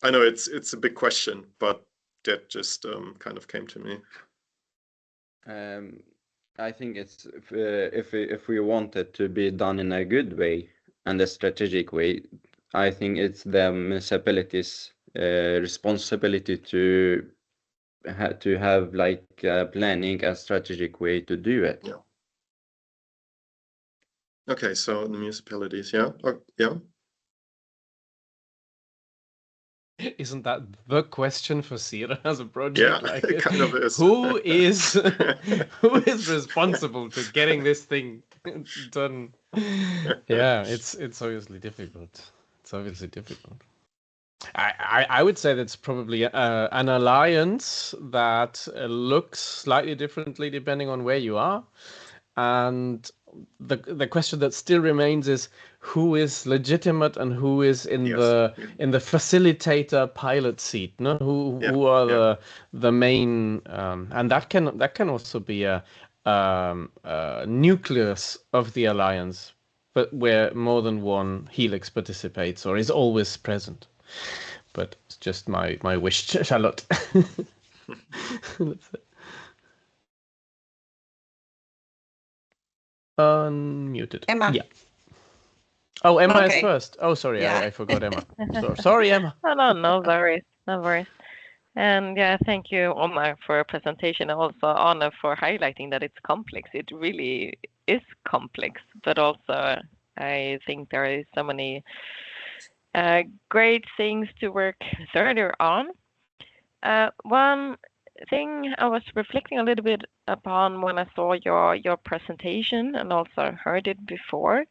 I know it's a big question, but that just kind of came to me. I think it's if we want it to be done in a good way and a strategic way, I think it's the municipalities' responsibility to have like planning a strategic way to do it. Yeah. Okay, so the municipalities, yeah, yeah. Isn't that the question for SIRR as a project? Yeah, like it kind of is. Who is responsible to getting this thing done? Yeah, it's obviously difficult. It's obviously difficult. I would say that's probably an alliance that looks slightly differently depending on where you are, and the question that still remains is who is legitimate and who is in the facilitator pilot seat. No, who are the main, and that can also be a nucleus of the alliance, but where more than one helix participates or is always present. But it's just my wish, Charlotte. That's it. Unmuted. Emma. Yeah. Oh, Emma is Okay. first. Oh, sorry, Yeah. I forgot Emma. Sorry, Emma. No worries, no worries. And yeah, thank you, Omar, for your presentation, and also Anna for highlighting that it's complex. It really is complex, but also I think there is so many great things to work further on. One thing I was reflecting a little bit upon when I saw your presentation and also heard it before,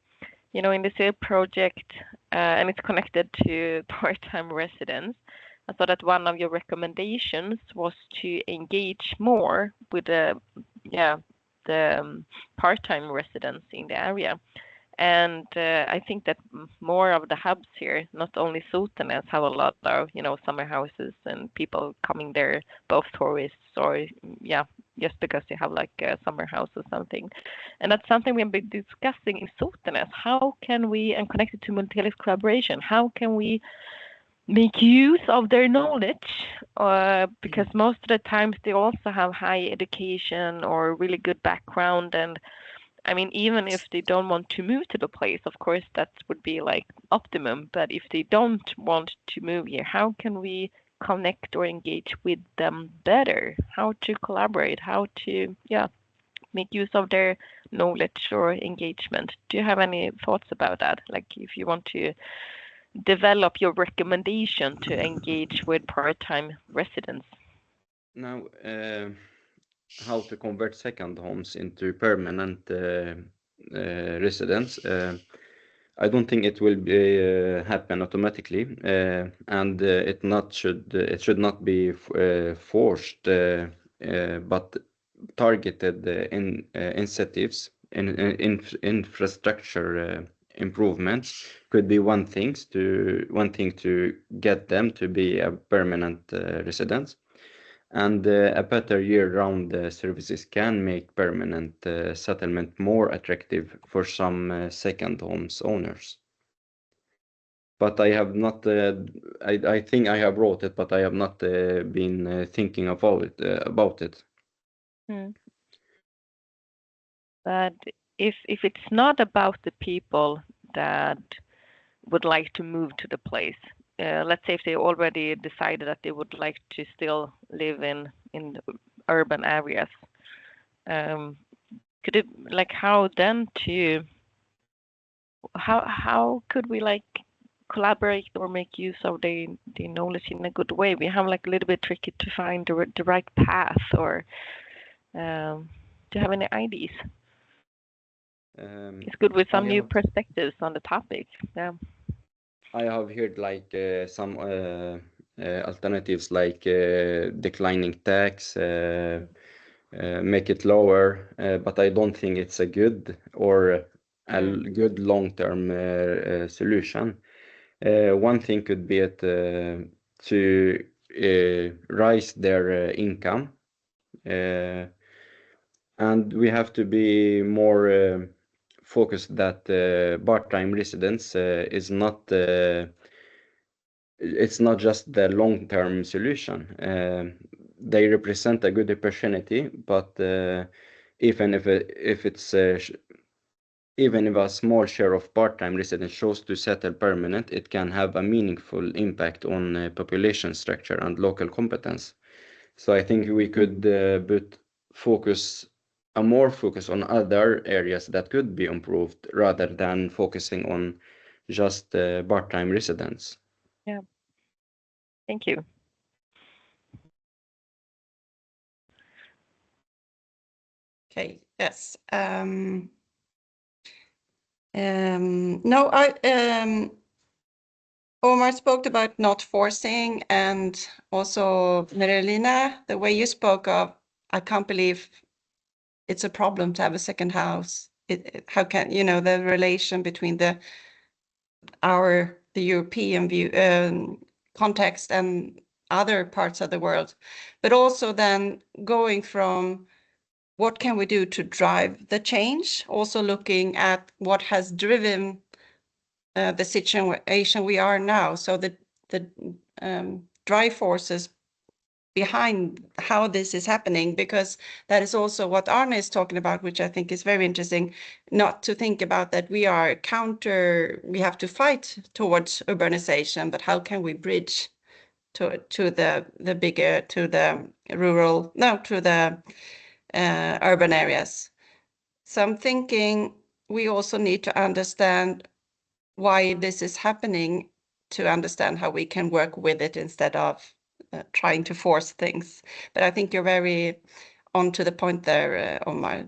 in the SIRR project, and it's connected to part-time residents. I saw that one of your recommendations was to engage more with the part-time residents in the area. And I think that more of the hubs here, not only Sotenäs, have a lot of, summer houses and people coming there, both tourists or, just because they have like a summer house or something. And that's something we've been discussing in Sotenäs. How can we, and connected to multi-helix collaboration, how can we make use of their knowledge? Because most of the times they also have high education or really good background, and I mean, even if they don't want to move to the place, of course, that would be like optimum. But if they don't want to move here, how can we connect or engage with them better? How to collaborate? How to, make use of their knowledge or engagement? Do you have any thoughts about that? Like if you want to develop your recommendation to engage with part-time residents? Now, how to convert second homes into permanent residence. I don't think it will be happen automatically, and it should not be forced, but targeted incentives in infrastructure improvements could be one thing to get them to be a permanent residence. And a better year-round services can make permanent settlement more attractive for some second homes owners. But I have not, I think I have wrote it, but I have not been thinking about it. But if it's not about the people that would like to move to the place, let's say if they already decided that they would like to still live in urban areas, could it, like, how could we like collaborate or make use of the knowledge in a good way? We have like a little bit tricky to find the right path, or do you have any ideas? It's good with some new perspectives on the topic. Yeah. I have heard like some alternatives like declining tax, make it lower, but I don't think it's a good, or a good long-term solution. One thing could be to raise their income, and we have to be more focused that part-time residence is not it's not just the long-term solution. They represent a good opportunity, but even if a small share of part-time residents chose to settle permanent, it can have a meaningful impact on population structure and local competence. So I think we could put more focus on other areas that could be improved rather than focusing on just part-time residents. Yeah. Thank you. Okay. Yes. No, Omar spoke about not forcing, and also Marilina, the way you spoke of, I can't believe it's a problem to have a second house. How can, the relation between the European view context and other parts of the world, but also then going from what can we do to drive the change, also looking at what has driven the situation we are now. So the drive forces behind how this is happening, because that is also what Arne is talking about, which I think is very interesting, not to think about that we have to fight towards urbanization, but how can we bridge to the urban areas. So I'm thinking we also need to understand why this is happening, to understand how we can work with it instead of trying to force things. But I think you're very on to the point there, Omar,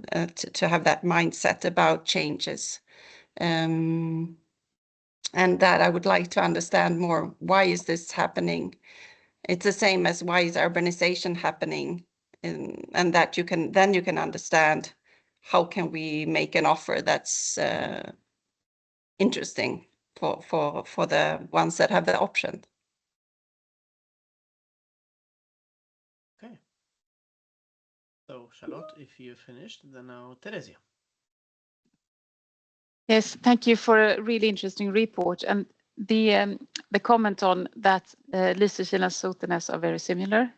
to have that mindset about changes. And that I would like to understand more, why is this happening? It's the same as why is urbanization happening? And that you can understand how can we make an offer that's interesting for the ones that have the option. Okay. So Charlotte, if you're finished, then now Teresia. Yes, thank you for a really interesting report. And the comment on that Lysekil and Sotenäs are very similar.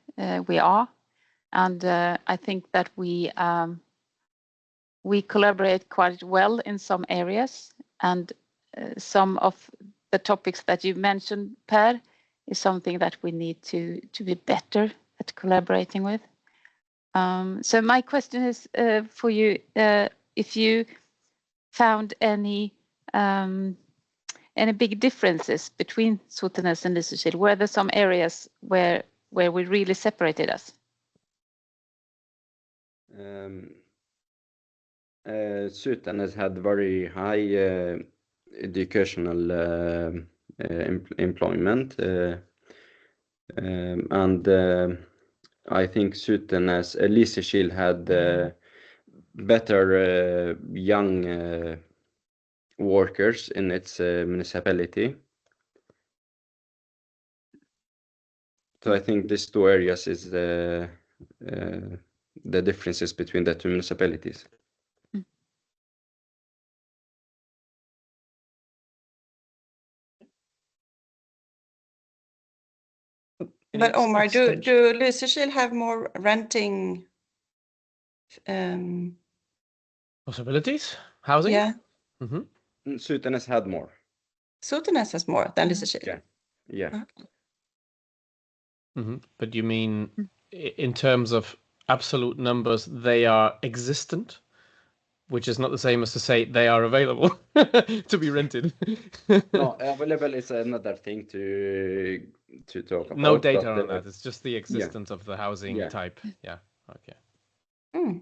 We are. And I think that we collaborate quite well in some areas, and some of the topics that you mentioned, Per, is something that we need to be better at collaborating with. So my question is for you, if you found any big differences between Sotenäs and Lysekil? Were there some areas where we really separated us? Sotenäs had very high educational employment, and I think Lysekil had better young workers in its municipality. So I think these two areas is the differences between the two municipalities. But Omar, do Lysekil have more renting possibilities? Housing? Yeah. Mm-hmm. Sotenäs had more. Sotenäs has more than Lysekil. Yeah. Mm-hmm. But you mean in terms of absolute numbers, they are existent, which is not the same as to say they are available to be rented. No, available is another thing to talk about. No data on that. It's just the existence of the housing type. Yeah. Okay. Mm-hmm.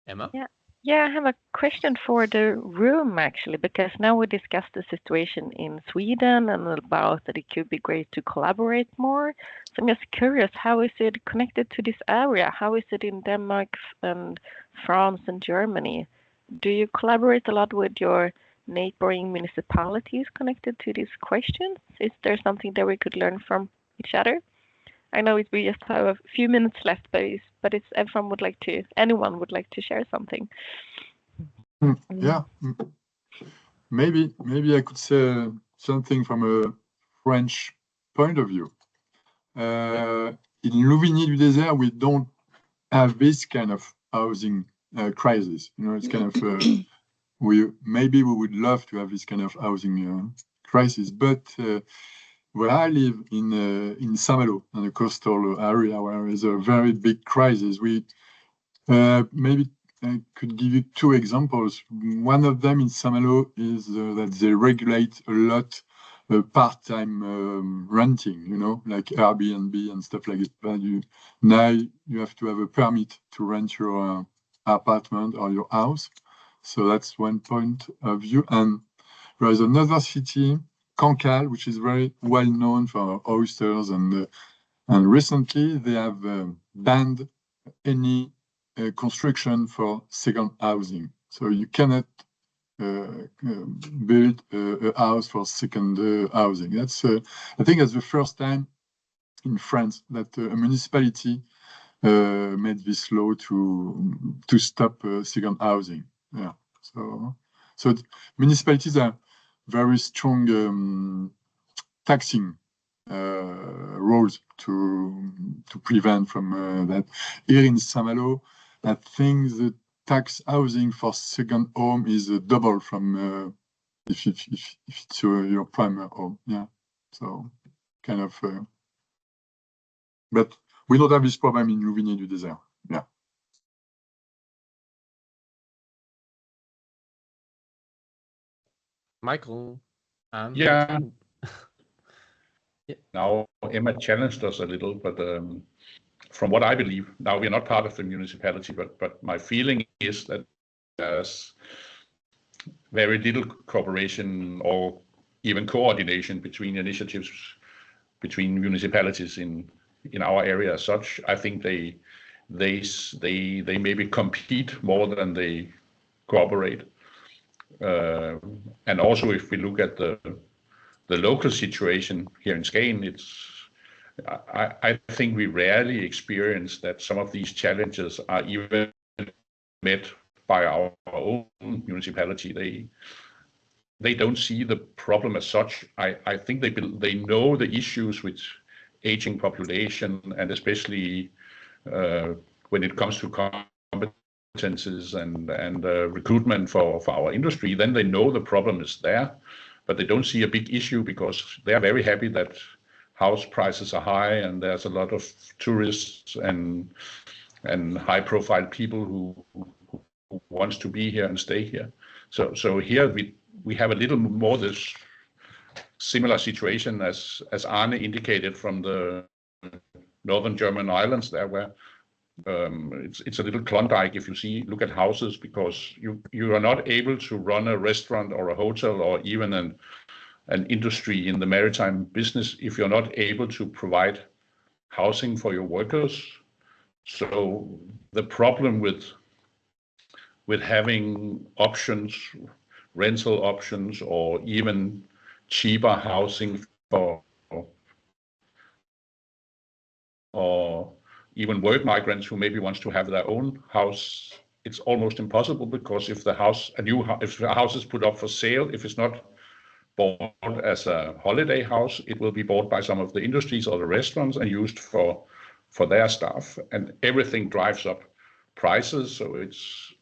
Emma? Yeah. Yeah, I have a question for the room actually, because now we discussed the situation in Sweden and about that it could be great to collaborate more. So I'm just curious, how is it connected to this area? How is it in Denmark and France and Germany? Do you collaborate a lot with your neighboring municipalities connected to these questions? Is there something that we could learn from each other? I know we just have a few minutes left, but it's anyone would like to share something. Yeah, maybe I could say something from a French point of view. In Louvigny-du-Désert, we don't have this kind of housing crisis. You know, it's kind of we would love to have this kind of housing crisis, but where I live in Saint-Malo, in the coastal area, where there's a very big crisis, we maybe I could give you two examples. One of them in Saint-Malo is that they regulate a lot part-time renting, you know, like Airbnb and stuff like that. Now you have to have a permit to rent your apartment or your house. So that's one point of view. And there is another city, Cancale, which is very well known for oysters, and recently they have banned any construction for second housing. So you cannot build a house for second housing. That's I think that's the first time in France that a municipality made this law to stop second housing. Yeah. So municipalities are very strong taxing rules to prevent from that. Here in Saint-Malo, I think the tax housing for second home is double from if it's your primary home. Yeah, so kind of. But we don't have this problem in Louvigny-du-Désert. Yeah. Michael. Yeah. Now Emma challenged us a little, but from what I believe, now we are not part of the municipality, but my feeling is that there's very little cooperation or even coordination between initiatives between municipalities in our area as such. I think they maybe compete more than they cooperate. And also, if we look at the local situation here in Skagen, I think we rarely experience that some of these challenges are even met by our own municipality. They don't see the problem as such. I think they know the issues with aging population, and especially when it comes to competences and recruitment for our industry. Then they know the problem is there, but they don't see a big issue because they are very happy that house prices are high and there's a lot of tourists and high-profile people who wants to be here and stay here. So here we have a little more this similar situation as Arne indicated from the northern German islands there, where it's a little Klondike if you look at houses, because you are not able to run a restaurant or a hotel or even an industry in the maritime business if you're not able to provide housing for your workers. So the problem with having options, rental options, or even cheaper housing or even work migrants who maybe wants to have their own house, it's almost impossible, because if a house is put up for sale, if it's not bought as a holiday house, it will be bought by some of the industries or the restaurants and used for their staff, and everything drives up prices. So it's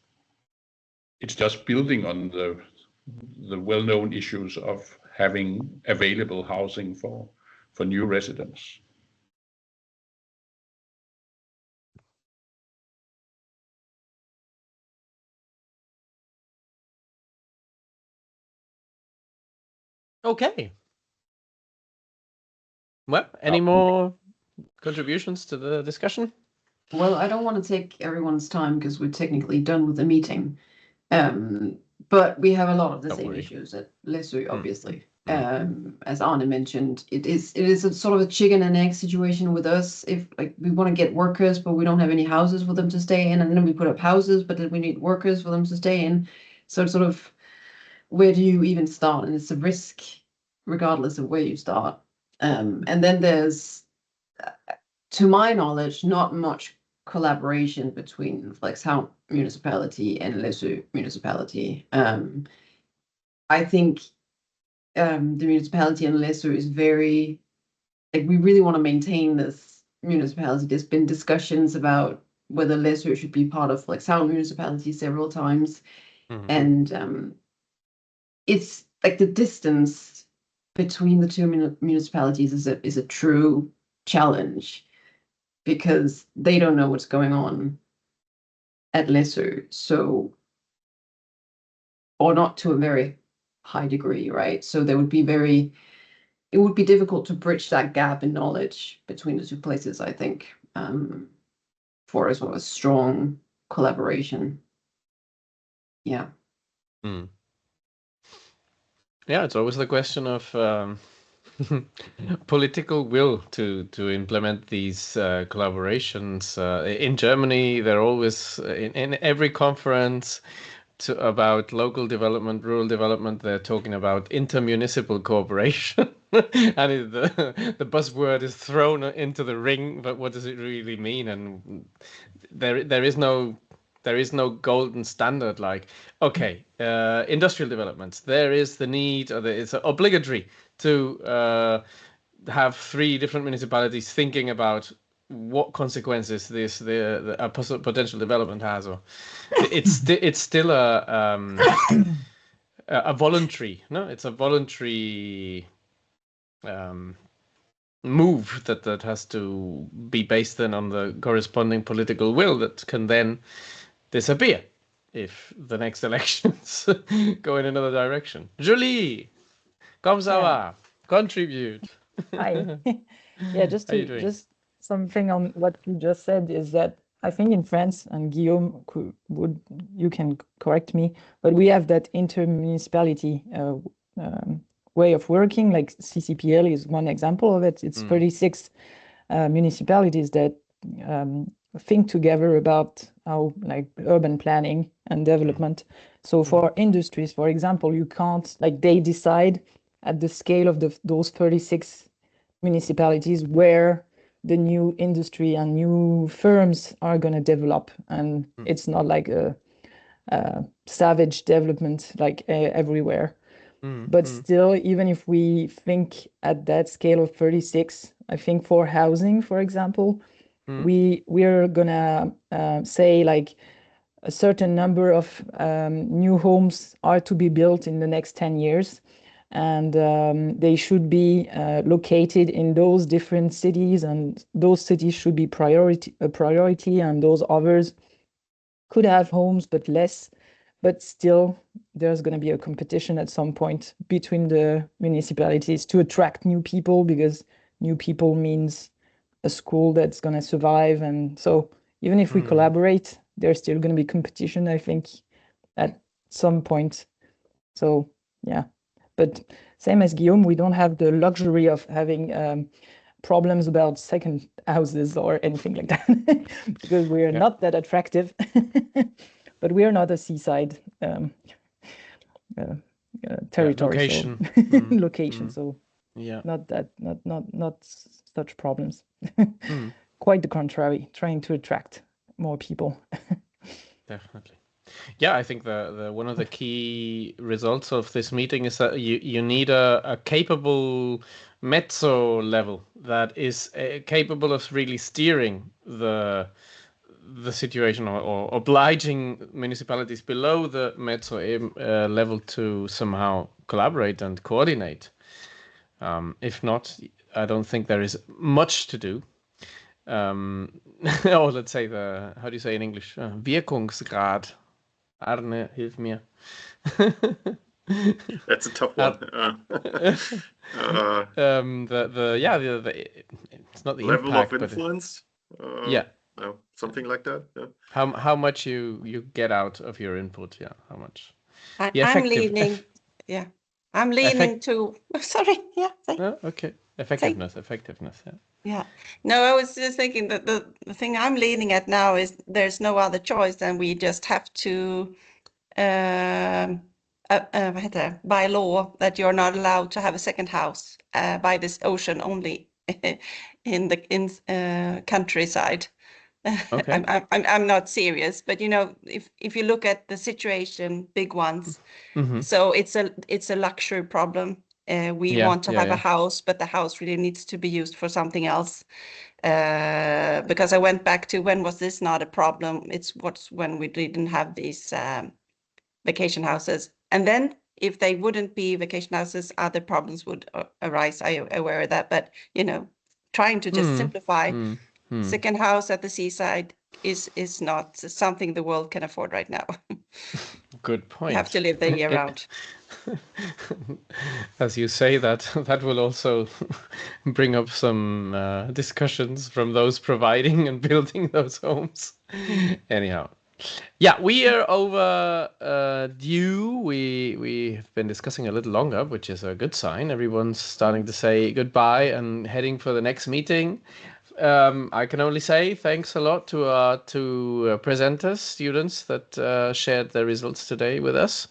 just building on the well-known issues of having available housing for new residents. Okay. Well, any more contributions to the discussion? Well, I don't want to take everyone's time because we're technically done with the meeting. But we have a lot of the Don't same worry. issues at Læsø, obviously. Mm. As Arne mentioned, it is a sort of a chicken and egg situation with us. If like we want to get workers, but we don't have any houses for them to stay in, and then we put up houses, but then we need workers for them to stay in. So it's sort of, where do you even start? And it's a risk, regardless of where you start. And then there's, to my knowledge, not much collaboration between Frederikshavn municipality and Læsø municipality. I think the municipality in Læsø is very, like, we really want to maintain this municipality. There's been discussions about whether Læsø should be part of Frederikshavn municipality several times. And it's like the distance between the two municipalities is a true challenge, because they don't know what's going on at Læsø, so, or not to a very high degree, right? So it would be difficult to bridge that gap in knowledge between the two places, I think, for a sort of strong collaboration. Yeah. Yeah, it's always the question of political will to implement these collaborations. In Germany, they're always in every conference about local development, rural development, they're talking about intermunicipal cooperation. And the buzzword is thrown into the ring, but what does it really mean? And there is no golden standard like, okay, industrial developments, there is the need, or it's obligatory to have 3 different municipalities thinking about what consequences a potential development has, or it's still a voluntary, no, it's a voluntary move that has to be based then on the corresponding political will that can then disappear if the next elections go in another direction. Julie, comme ça va? Contribute. Hi. Yeah, just something on what you just said is that I think in France, and Guillaume you can correct me, but we have that intermunicipality way of working. Like CCPL is one example of it. It's 36 municipalities that think together about how, like, urban planning and development. So for industries, for example, you can't, like, they decide at the scale of those 36 municipalities where the new industry and new firms are going to develop, and it's not like a savage development like everywhere. But still, even if we think at that scale of 36, I think for housing, for example, we're gonna say like a certain number of new homes are to be built in the next 10 years. And they should be located in those different cities, and those cities should be a priority, and those others could have homes but less. But still, there's going to be a competition at some point between the municipalities to attract new people, because new people means a school that's going to survive. And so even if we collaborate, there's still going to be competition, I think, at some point. So, yeah. But same as Guillaume, we don't have the luxury of having problems about second houses or anything like that, because we are not that attractive. But we are not a seaside territory, location. So location. So not such problems. Quite the contrary, trying to attract more people. Definitely. Yeah, I think the one of the key results of this meeting is that you need a capable mezzo level that is capable of really steering the situation, or obliging municipalities below the mezzo level to somehow collaborate and coordinate. If not, I don't think there is much to do. Or let's say how do you say in English? Wirkungsgrad. Arne, hilf mir. That's a tough one. It's not the level impact, of influence. yeah. No. something like that. Yeah. How much you get out of your input? Yeah, how much? I'm leaning. Yeah, I'm leaning to. Sorry. Yeah. Okay. Effectiveness. Yeah. Yeah. No, I was just thinking that the thing I'm leaning at now is there's no other choice than we just have to by law that you're not allowed to have a second house by this ocean only in the countryside. Okay. I'm not serious, but you know, if you look at the situation, big ones, so it's a luxury problem. We want to have a house, but the house really needs to be used for something else. Because I went back to when was this not a problem? It's when we didn't have these vacation houses, and then if they wouldn't be vacation houses, other problems would arise. I'm aware of that, but you know, trying to just simplify. Second house at the seaside is not something the world can afford right now. Good point. You have to live the year round. As you say that will also bring up some discussions from those providing and building those homes. Anyhow, yeah, we are overdue. We've been discussing a little longer, which is a good sign. Everyone's starting to say goodbye and heading for the next meeting. I can only say thanks a lot to our two presenters, students that shared their results today with us.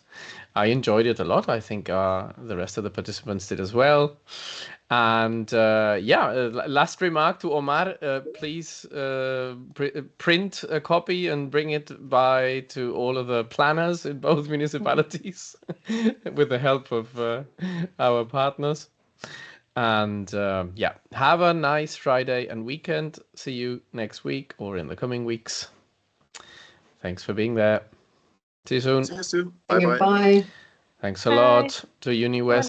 I enjoyed it a lot. I think the rest of the participants did as well. And last remark to Omar, please print a copy and bring it by to all of the planners in both municipalities with the help of our partners. And have a nice Friday and weekend. See you next week or in the coming weeks. Thanks for being there. See you soon. See you soon. Bye-bye. Bye. Thanks a lot to Uni West.